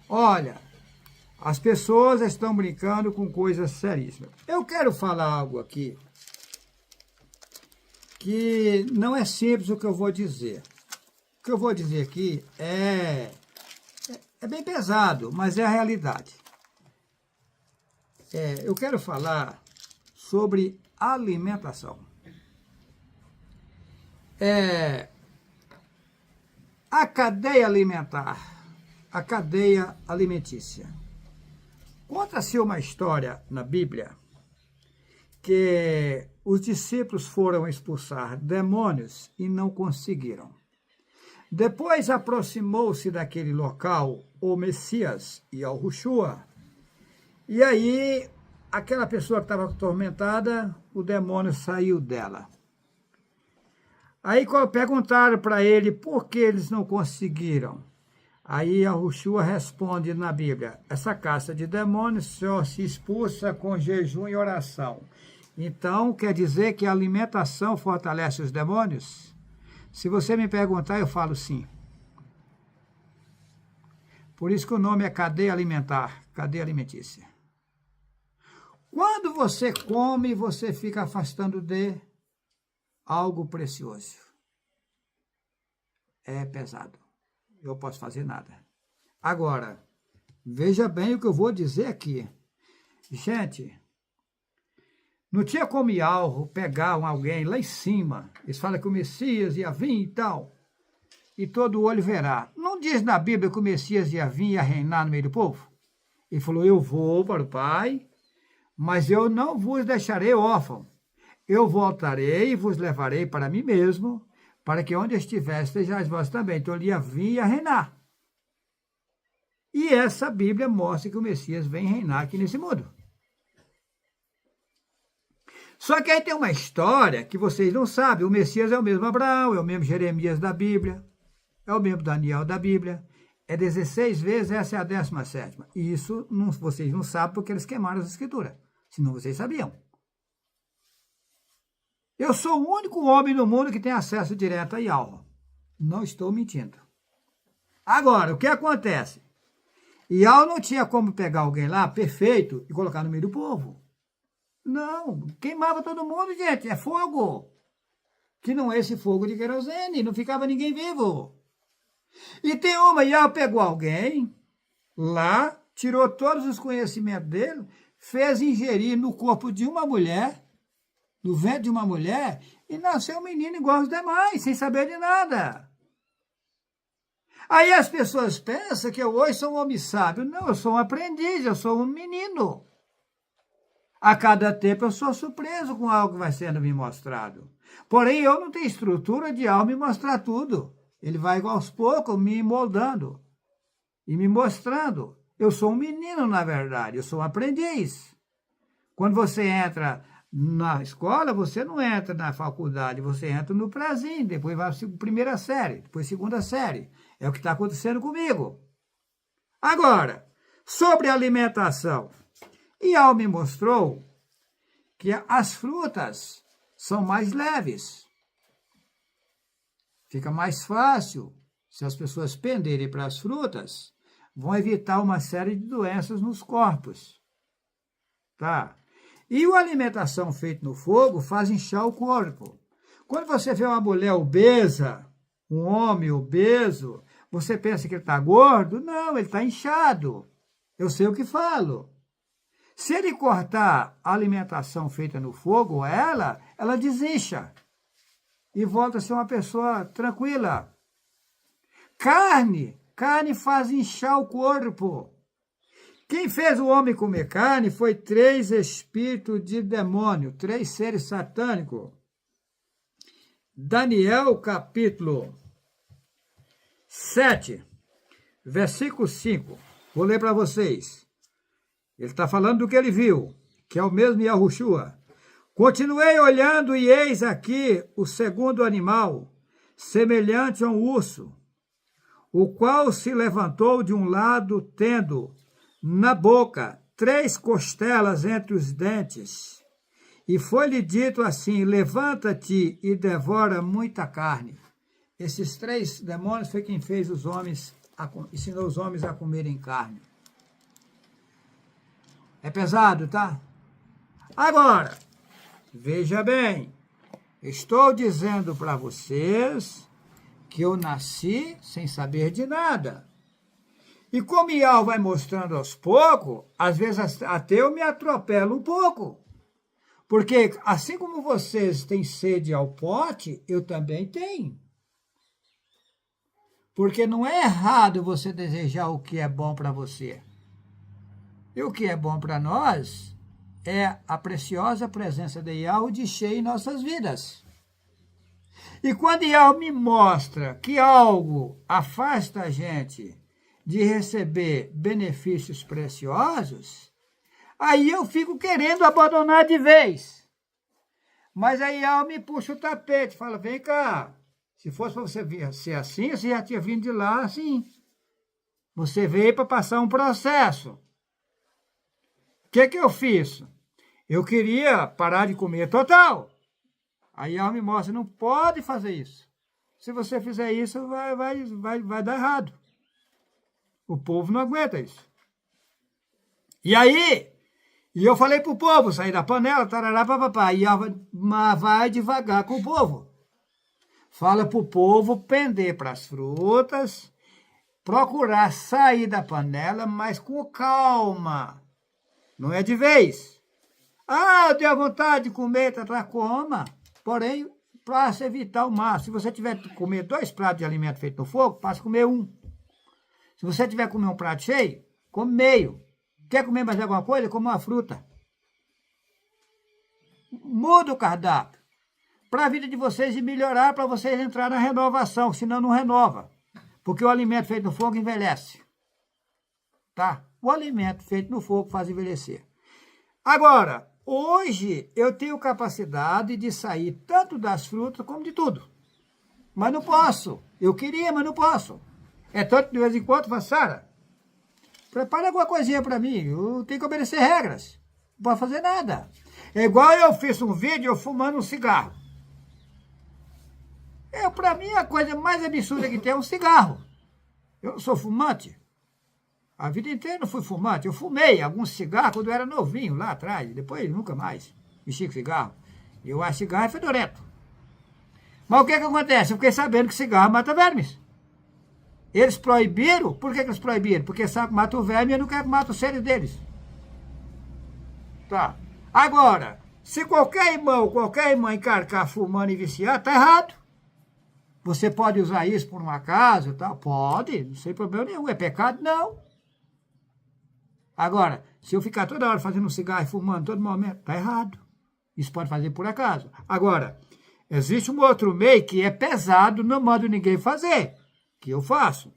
Olha, as pessoas estão brincando com coisas seríssimas. Eu quero falar algo aqui que não é simples o que eu vou dizer. O que eu vou dizer aqui é bem pesado, mas é a realidade. Eu quero falar sobre alimentação. A cadeia alimentar, a cadeia alimentícia. Conta-se uma história na Bíblia que os discípulos foram expulsar demônios e não conseguiram. Depois aproximou-se daquele local o Messias e o Yahushua, e aí aquela pessoa que estava atormentada, o demônio saiu dela. Aí perguntaram para ele por que eles não conseguiram. Aí Yahushua responde na Bíblia: essa caça de demônios só se expulsa com jejum e oração. Então, quer dizer que a alimentação fortalece os demônios? Se você me perguntar, eu falo sim. Por isso que o nome é cadeia alimentar, cadeia alimentícia. Quando você come, você fica afastando de algo precioso. É pesado. Eu posso fazer nada. Agora, veja bem o que eu vou dizer aqui. Gente, não tinha como Yahweh pegar alguém lá em cima. Eles falam que o Messias ia vir e tal. E todo olho verá. Não diz na Bíblia que o Messias ia vir e ia reinar no meio do povo? Ele falou, eu vou para o Pai, mas eu não vos deixarei órfão. Eu voltarei e vos levarei para mim mesmo, para que onde estiver estejais vós também. Então ele ia vir e ia reinar. E essa Bíblia mostra que o Messias vem reinar aqui nesse mundo. Só que aí tem uma história que vocês não sabem. O Messias é o mesmo Abraão, é o mesmo Jeremias da Bíblia, é o mesmo Daniel da Bíblia. É 16 vezes, essa é a 17ª. E isso vocês não sabem porque eles queimaram as escrituras. Senão vocês sabiam. Eu sou o único homem no mundo que tem acesso direto a Yahweh. Não estou mentindo. Agora, o que acontece? Yahweh não tinha como pegar alguém lá, perfeito, e colocar no meio do povo. Não, queimava todo mundo, gente, é fogo. Que não é esse fogo de querosene, não ficava ninguém vivo. E tem uma, Yahweh pegou alguém lá, tirou todos os conhecimentos dele, fez ingerir no corpo de uma mulher, no ventre de uma mulher, e nasceu um menino igual aos demais, sem saber de nada. Aí as pessoas pensam que eu hoje sou um homem sábio. Não, eu sou um aprendiz, eu sou um menino. A cada tempo eu sou surpreso com algo que vai sendo me mostrado. Porém, eu não tenho estrutura de algo me mostrar tudo. Ele vai aos poucos me moldando e me mostrando. Eu sou um menino, na verdade, eu sou um aprendiz. Quando você entra na escola, você não entra na faculdade, você entra no prézinho, depois vai para a primeira série, depois segunda série. É o que está acontecendo comigo. Agora, sobre alimentação. Yahweh me mostrou que as frutas são mais leves. Fica mais fácil, se as pessoas penderem para as frutas, vão evitar uma série de doenças nos corpos. Tá? E a alimentação feita no fogo faz inchar o corpo. Quando você vê uma mulher obesa, um homem obeso, você pensa que ele está gordo? Não, ele está inchado. Eu sei o que falo. Se ele cortar a alimentação feita no fogo, ela desincha. E volta a ser uma pessoa tranquila. Carne faz inchar o corpo. Quem fez o homem comer carne foi 3 espíritos de demônio, 3 seres satânicos. Daniel, capítulo 7, versículo 5. Vou ler para vocês. Ele está falando do que ele viu, que é o mesmo Yahushua. Continuei olhando e eis aqui o segundo animal, semelhante a um urso, o qual se levantou de um lado, tendo na boca 3 costelas entre os dentes. E foi-lhe dito assim, levanta-te e devora muita carne. Esses 3 demônios foi quem fez os homens, ensinou os homens a comerem carne. É pesado, tá? Agora, veja bem, estou dizendo para vocês que eu nasci sem saber de nada. E como Yahweh vai mostrando aos poucos, às vezes até eu me atropelo um pouco. Porque assim como vocês têm sede ao pote, eu também tenho. Porque não é errado você desejar o que é bom para você. E o que é bom para nós é a preciosa presença de Yahweh de cheio em nossas vidas. E quando Yahweh me mostra que algo afasta a gente de receber benefícios preciosos, aí eu fico querendo abandonar de vez. Mas aí Yahweh me puxa o tapete, fala, vem cá, se fosse para você ser assim, você já tinha vindo de lá assim. Você veio para passar um processo. O que eu fiz? Eu queria parar de comer total. Aí Yahweh me mostra, não pode fazer isso. Se você fizer isso, vai dar errado. O povo não aguenta isso. E aí, eu falei para o povo sair da panela, tarará, papapá. E Yahweh vai devagar com o povo. Fala para o povo pender para as frutas, procurar sair da panela, mas com calma. Não é de vez. Eu tenho vontade de comer, coma. Porém, para se evitar o máximo. Se você tiver que comer 2 pratos de alimento feito no fogo, passa a comer 1. Se você tiver que comer um prato cheio, come meio. Quer comer mais alguma coisa? Come uma fruta. Muda o cardápio. Para a vida de vocês e melhorar, para vocês entrar na renovação, senão não renova. Porque o alimento feito no fogo envelhece. Tá? O alimento feito no fogo faz envelhecer. Agora, hoje eu tenho capacidade de sair tanto das frutas como de tudo. Mas não posso. Eu queria, mas não posso. É tanto de vez em quando, falo, Sara, prepara alguma coisinha para mim. Eu tenho que obedecer regras. Não posso fazer nada. É igual eu fiz um vídeo eu fumando um cigarro. Para mim, a coisa mais absurda que tem é um cigarro. Eu não sou fumante. A vida inteira eu não fui fumante. Eu fumei alguns cigarros quando eu era novinho, lá atrás. Depois, nunca mais mexi com cigarro. Eu acho cigarro é fedorento. Mas o que acontece? Eu fiquei sabendo que cigarro mata vermes. Eles proibiram. Por que eles proibiram? Porque sabe que mata o verme e eu não quero que mate os seres deles. Tá. Agora, se qualquer irmão, qualquer irmã encarcar fumando e viciar, tá errado. Você pode usar isso por um acaso e tal? Pode, não tem problema nenhum. É pecado? Não. Agora, se eu ficar toda hora fazendo um cigarro e fumando todo momento, tá errado. Isso pode fazer por acaso. Agora, existe um outro meio que é pesado, não mando ninguém fazer, que eu faço.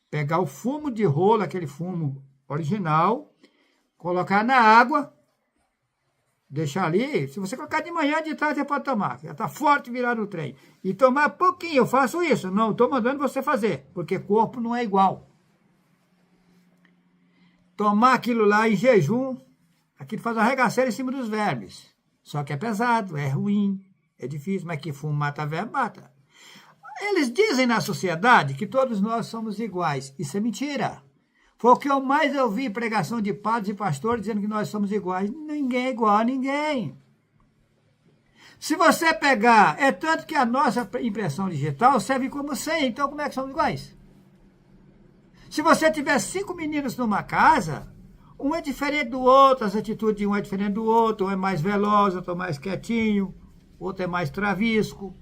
Pegar o fumo de rolo, aquele fumo original, colocar na água, deixar ali. Se você colocar de manhã, de tarde, você pode tomar. Já está forte virado o trem. E tomar pouquinho, eu faço isso. Não estou mandando você fazer, porque corpo não é igual. Tomar aquilo lá em jejum, aquilo faz arregaceira em cima dos vermes. Só que é pesado, é ruim, é difícil, mas que fumo mata verme, mata. Eles dizem na sociedade que todos nós somos iguais. Isso é mentira. Foi o que eu mais ouvi em pregação de padres e pastores dizendo que nós somos iguais. Ninguém é igual a ninguém. Se você pegar, é tanto que a nossa impressão digital serve como 100, então como é que somos iguais? Se você tiver 5 meninos numa casa, um é diferente do outro, as atitudes de um é diferente do outro, um é mais veloz, outro é mais quietinho, outro é mais travisco.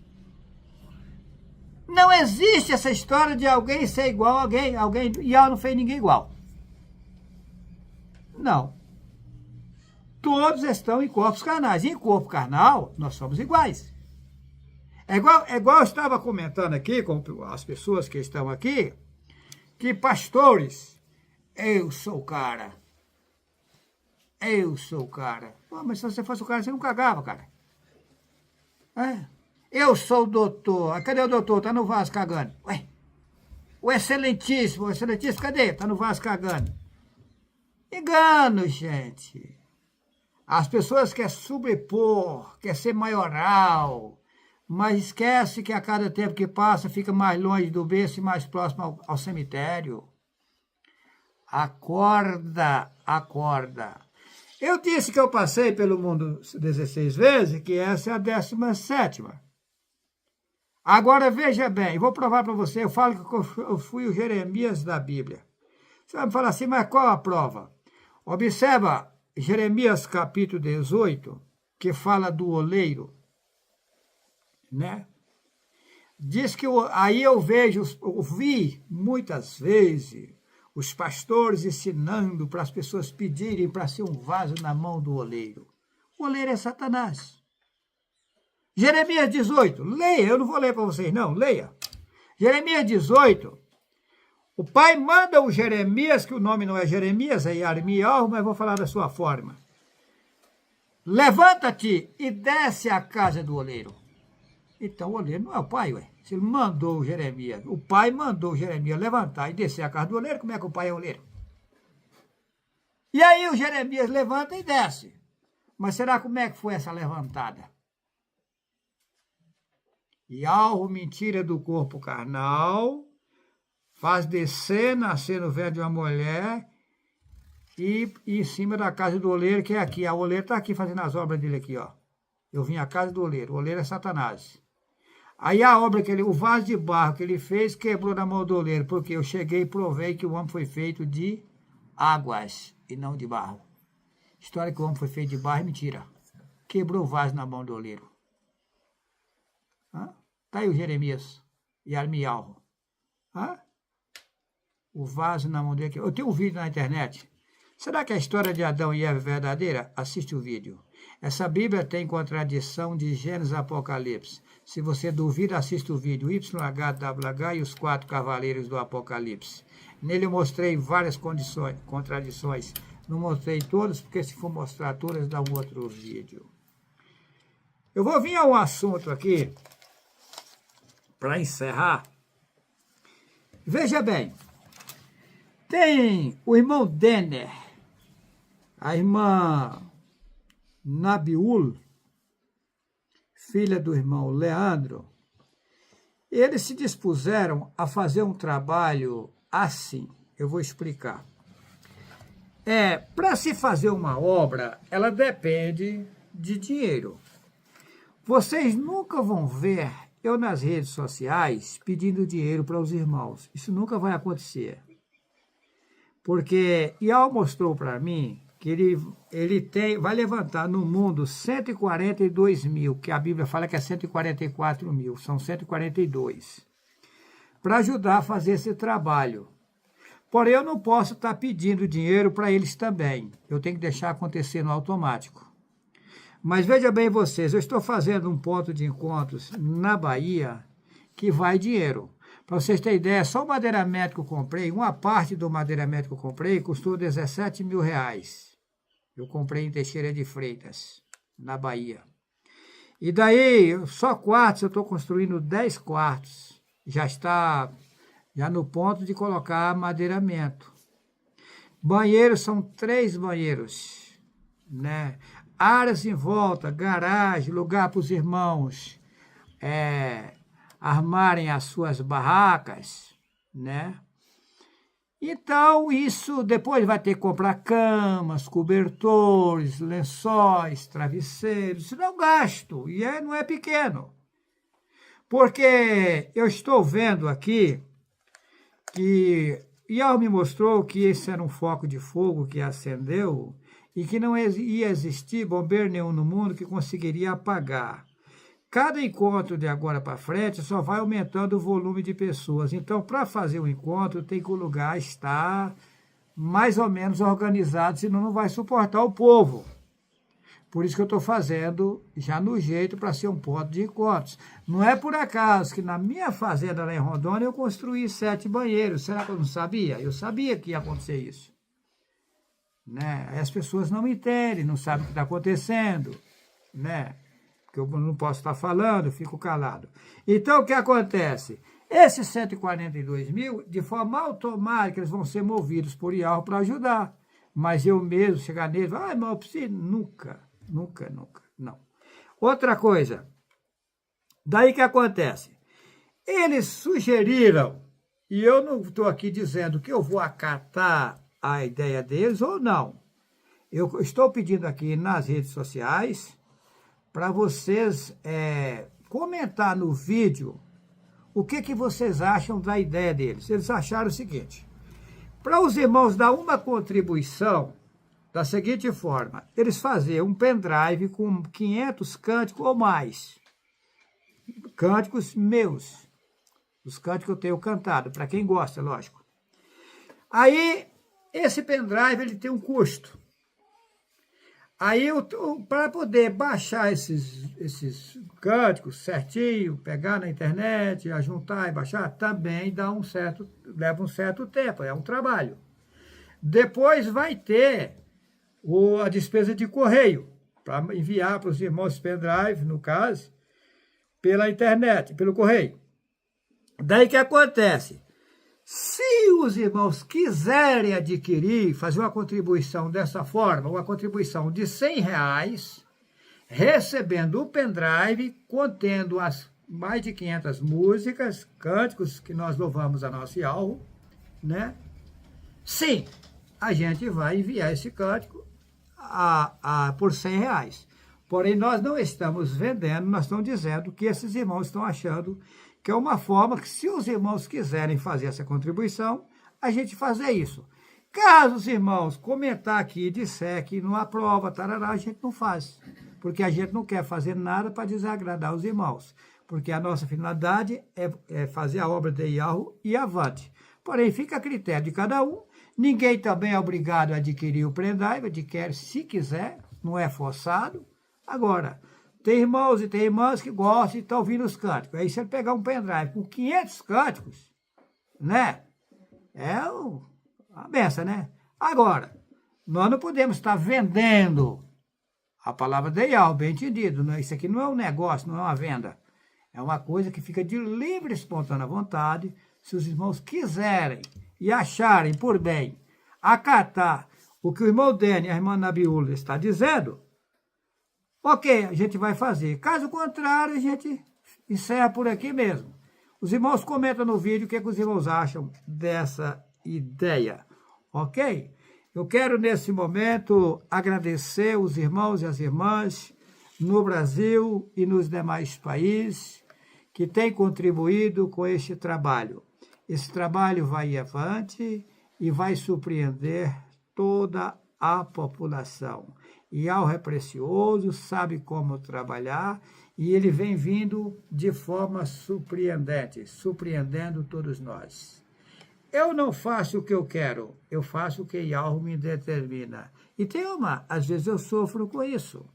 Não existe essa história de alguém ser igual a alguém, e ela não fez ninguém igual. Não. Todos estão em corpos carnais. E em corpo carnal, nós somos iguais. É igual eu estava comentando aqui com as pessoas que estão aqui, que pastores, eu sou o cara. Eu sou o cara. Pô, mas se você fosse o cara, você não cagava, cara. Eu sou o doutor. Cadê o doutor? Tá no vaso cagando. Ué, o excelentíssimo, cadê? Tá no vaso cagando. Engano, gente. As pessoas querem sobrepor, querem ser maioral, mas esquece que a cada tempo que passa fica mais longe do berço e mais próximo ao cemitério. Acorda, acorda. Eu disse que eu passei pelo mundo 16 vezes, que essa é a 17ª. Agora veja bem, vou provar para você, eu falo que eu fui o Jeremias da Bíblia. Você vai me falar assim, mas qual a prova? Observa Jeremias capítulo 18, que fala do oleiro, né? Diz que aí eu vi muitas vezes os pastores ensinando para as pessoas pedirem para ser um vaso na mão do oleiro. O oleiro é Satanás. Jeremias 18, leia, eu não vou ler para vocês não, leia. Jeremias 18, o pai manda o Jeremias, que o nome não é Jeremias, é Yarmiel, mas vou falar da sua forma. Levanta-te e desce à casa do oleiro. Então o oleiro não é o pai, ué. Se ele mandou o Jeremias, o pai mandou o Jeremias levantar e descer à casa do oleiro, como é que o pai é oleiro? E aí o Jeremias levanta e desce. Mas será como é que foi essa levantada? E algo mentira do corpo carnal, faz descer, nascer no ventre de uma mulher e em cima da casa do oleiro, que é aqui. A oleiro está aqui fazendo as obras dele aqui, ó. Eu vim à casa do oleiro. O oleiro é Satanás. Aí a obra o vaso de barro que ele fez, quebrou na mão do oleiro, porque eu cheguei e provei que o homem foi feito de águas e não de barro. História que o homem foi feito de barro é mentira. Quebrou o vaso na mão do oleiro. Tá aí o Jeremias e Armial. O vaso na mão dele. Eu tenho um vídeo na internet. Será que a história de Adão e Eva é verdadeira? Assiste o vídeo. Essa Bíblia tem contradição de Gênesis e Apocalipse. Se você duvida, assista o vídeo YHWH e os 4 cavaleiros do Apocalipse. Nele eu mostrei várias contradições. Não mostrei todas, porque se for mostrar todas, dá um outro vídeo. Eu vou vir a um assunto aqui, para encerrar. Veja bem, tem o irmão Denner, a irmã Nabiul, filha do irmão Leandro. Eles se dispuseram a fazer um trabalho assim. Eu vou explicar. Para se fazer uma obra, ela depende de dinheiro. Vocês nunca vão ver eu nas redes sociais pedindo dinheiro para os irmãos. Isso nunca vai acontecer. Porque Ial mostrou para mim que ele vai levantar no mundo 142 mil, que a Bíblia fala que é 144 mil, são 142, para ajudar a fazer esse trabalho. Porém, eu não posso estar pedindo dinheiro para eles também. Eu tenho que deixar acontecer no automático. Mas veja bem vocês, eu estou fazendo um ponto de encontros na Bahia que vai dinheiro. Para vocês terem ideia, só o madeiramento que eu comprei, uma parte do madeiramento que eu comprei custou 17 mil reais. Eu comprei em Teixeira de Freitas, na Bahia. E daí, só quartos, eu estou construindo 10 quartos. Já está no ponto de colocar madeiramento. Banheiros são 3 banheiros, né? Áreas em volta, garagem, lugar para os irmãos armarem as suas barracas, né? Então, isso depois vai ter que comprar camas, cobertores, lençóis, travesseiros. Isso não é um gasto, e não é pequeno. Porque eu estou vendo aqui que Ial me mostrou que esse era um foco de fogo que acendeu e que não ia existir bombeiro nenhum no mundo que conseguiria apagar. Cada encontro de agora para frente só vai aumentando o volume de pessoas. Então, para fazer um encontro, tem que o lugar estar mais ou menos organizado, senão não vai suportar o povo. Por isso que eu estou fazendo já no jeito para ser um ponto de encontros. Não é por acaso que na minha fazenda lá em Rondônia eu construí 7 banheiros. Será que eu não sabia? Eu sabia que ia acontecer isso. Né? Aí as pessoas não me entendem, não sabem o que está acontecendo, né? Que eu não posso estar falando, eu fico calado. Então, o que acontece? Esses 142 mil, de forma automática, eles vão ser movidos por Ial para ajudar. Mas eu mesmo chegar neles, irmão, eu preciso. Nunca, não. Outra coisa, daí que acontece? Eles sugeriram, e eu não estou aqui dizendo que eu vou acatar a ideia deles ou não. Eu estou pedindo aqui nas redes sociais para vocês comentar no vídeo o que vocês acham da ideia deles. Eles acharam o seguinte: para os irmãos dar uma contribuição da seguinte forma, eles faziam um pendrive com 500 cânticos ou mais. Cânticos meus. Os cânticos que eu tenho cantado, para quem gosta, lógico. Aí, esse pendrive ele tem um custo. Aí, para poder baixar esses cânticos certinho, pegar na internet, ajuntar e baixar, também leva um certo tempo, é um trabalho. Depois vai ter a despesa de correio, para enviar para os irmãos pendrive, no caso, pela internet, pelo correio. Daí que acontece? Se os irmãos quiserem adquirir, fazer uma contribuição dessa forma, uma contribuição de R$100, recebendo o pendrive contendo as mais de 500 músicas, cânticos que nós louvamos a nosso Yahweh, né? Sim, a gente vai enviar esse cântico por R$100. Porém, nós não estamos vendendo, nós estamos dizendo que esses irmãos estão achando que é uma forma que, se os irmãos quiserem fazer essa contribuição, a gente fazer isso. Caso os irmãos comentar aqui e disser que não aprova, tarará, a gente não faz. Porque a gente não quer fazer nada para desagradar os irmãos. Porque a nossa finalidade é fazer a obra de Yahweh e avante. Porém, fica a critério de cada um. Ninguém também é obrigado a adquirir o pendrive, adquire se quiser, não é forçado. Agora, tem irmãos e tem irmãs que gostam e estão ouvindo os cânticos. Aí, se ele pegar um pendrive com 500 cânticos, né? É uma benção, né? Agora, nós não podemos estar vendendo a palavra de Yahweh, bem entendido. Né? Isso aqui não é um negócio, não é uma venda. É uma coisa que fica de livre e espontânea vontade. Se os irmãos quiserem e acharem por bem acatar o que o irmão Dene e a irmã Nabiula está dizendo, ok, a gente vai fazer. Caso contrário, a gente encerra por aqui mesmo. Os irmãos comentam no vídeo o que os irmãos acham dessa ideia, ok? Eu quero, nesse momento, agradecer os irmãos e as irmãs no Brasil e nos demais países que têm contribuído com este trabalho. Esse trabalho vai avante e vai surpreender toda a população. Yahweh é precioso, sabe como trabalhar, e ele vem vindo de forma surpreendente, surpreendendo todos nós. Eu não faço o que eu quero, eu faço o que Yahweh me determina. E às vezes eu sofro com isso.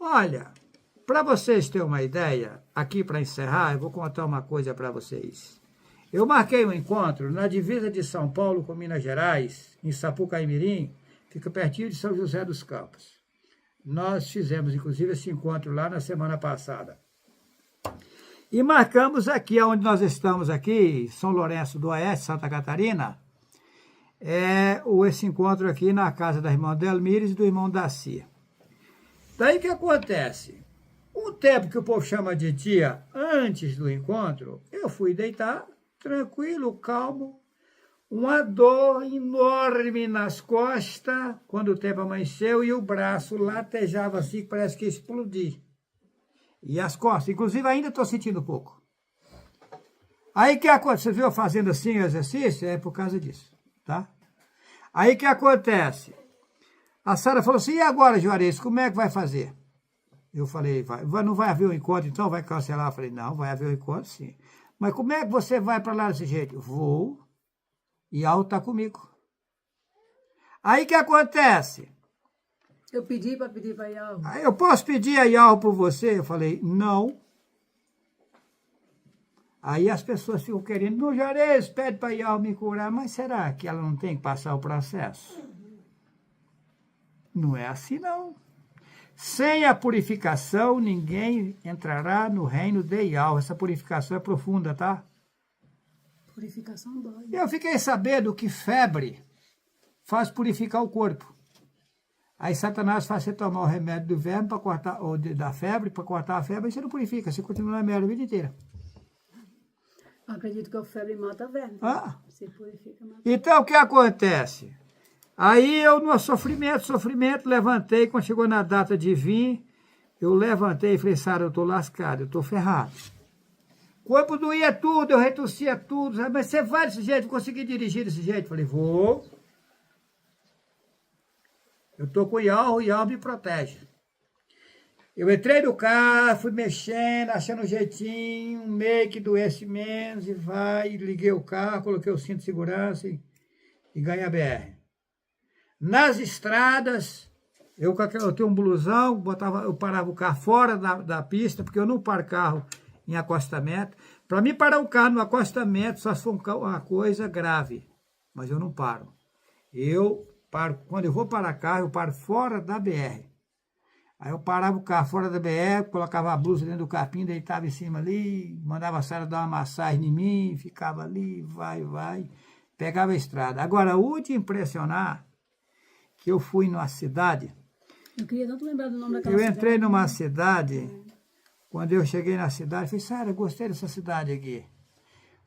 Olha, para vocês terem uma ideia, aqui para encerrar, eu vou contar uma coisa para vocês. Eu marquei um encontro na divisa de São Paulo com Minas Gerais, em Sapucaimirim, fica pertinho de São José dos Campos. Nós fizemos, inclusive, esse encontro lá na semana passada. E marcamos aqui, onde nós estamos aqui, São Lourenço do Oeste, Santa Catarina, esse encontro aqui na casa da irmã Delmires e do irmão Daci. Daí o que acontece? Um tempo que o povo chama de dia, antes do encontro, eu fui deitar, tranquilo, calmo, uma dor enorme nas costas, quando o tempo amanheceu, e o braço latejava assim, que parece que ia explodir. E as costas, inclusive ainda estou sentindo um pouco. Aí o que acontece? Você viu eu fazendo assim o exercício? É por causa disso, tá? Aí o que acontece? A Sara falou assim, e agora, Juarez, como é que vai fazer? Eu falei, não vai haver um encontro, então vai cancelar? Eu falei, não, vai haver um encontro, sim. Mas como é que você vai para lá desse jeito? Vou, e Yahweh está comigo. Aí o que acontece? Eu pedi para Yahweh. Aí eu posso pedir a Yahweh por você? Eu falei, não. Aí as pessoas ficam querendo, no Juarez, pede para Yahweh me curar, mas será que ela não tem que passar o processo? Não é assim, não. Sem a purificação, ninguém entrará no reino de Yahweh. Essa purificação é profunda, tá? Purificação dói. Eu fiquei sabendo que febre faz purificar o corpo. Aí Satanás faz você tomar o remédio do verme para cortar, ou da febre, para cortar a febre, e você não purifica, você continua na merda a vida inteira. Acredito que a febre mata verme. Se purifica, mata. Então, o que acontece? Aí eu, no sofrimento, levantei, quando chegou na data de vir, eu levantei e falei, Sara, eu estou lascado, eu estou ferrado. O corpo doía tudo, eu retorcia tudo, mas você vai desse jeito, consegui dirigir desse jeito? Eu falei, vou. Eu estou com o Yahweh me protege. Eu entrei no carro, fui mexendo, achando um jeitinho, meio que doesse menos, e liguei o carro, coloquei o cinto de segurança, e ganha a BR. Nas estradas, eu tenho um blusão, eu parava o carro fora da pista, porque eu não paro carro em acostamento. Para mim, parar o carro no acostamento só se for uma coisa grave, mas eu não paro. Eu paro, quando eu vou parar carro, eu paro fora da BR. Aí eu parava o carro fora da BR, colocava a blusa dentro do capim, deitava em cima ali, mandava a Sara dar uma massagem em mim, ficava ali, vai, pegava a estrada. Agora, o de impressionar, que eu fui numa cidade... Eu queria tanto lembrar do nome daquela cidade. Eu entrei numa cidade, quando eu cheguei na cidade, eu falei, Sara, gostei dessa cidade aqui.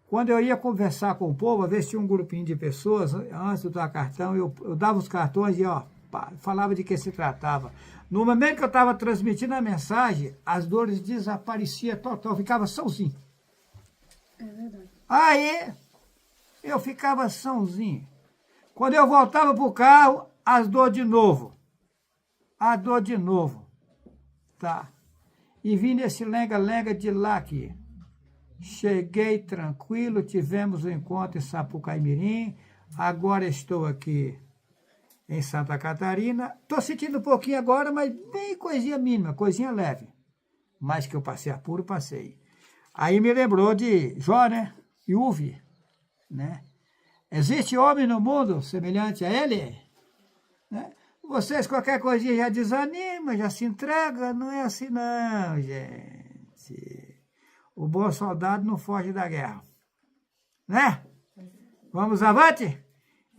Quando eu ia conversar com o povo, às vezes tinha um grupinho de pessoas, antes de eu dar cartão, eu dava os cartões e falava de que se tratava. No momento que eu estava transmitindo a mensagem, as dores desapareciam total, eu ficava sãozinho. É verdade. Aí, eu ficava sãozinho. Quando eu voltava para o carro, as dores de novo. A dor de novo. Tá. E vim nesse lenga-lenga de lá aqui. Cheguei tranquilo, tivemos um encontro em Sapucaimirim, agora estou aqui em Santa Catarina. Estou sentindo um pouquinho agora, mas bem coisinha mínima, coisinha leve. Mas que eu passei apuro, passei. Aí me lembrou de Jó, né? Iuve, né? Existe homem no mundo semelhante a ele? Né? Vocês, qualquer coisinha já desanima, já se entrega. Não é assim não, gente. O bom soldado não foge da guerra. Né? Vamos avante?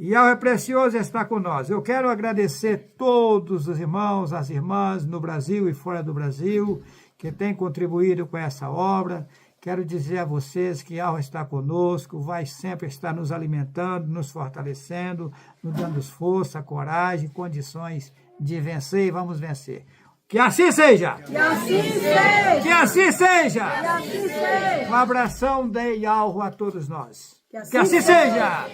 Yahweh precioso está com nós. Eu quero agradecer todos os irmãos, as irmãs no Brasil e fora do Brasil que têm contribuído com essa obra. Quero dizer a vocês que Yahweh está conosco, vai sempre estar nos alimentando, nos fortalecendo, nos dando força, coragem, condições de vencer e vamos vencer. Que assim seja! Que assim seja! Que assim seja! Que assim seja! Um abração de Yahweh a todos nós. Que Que assim seja!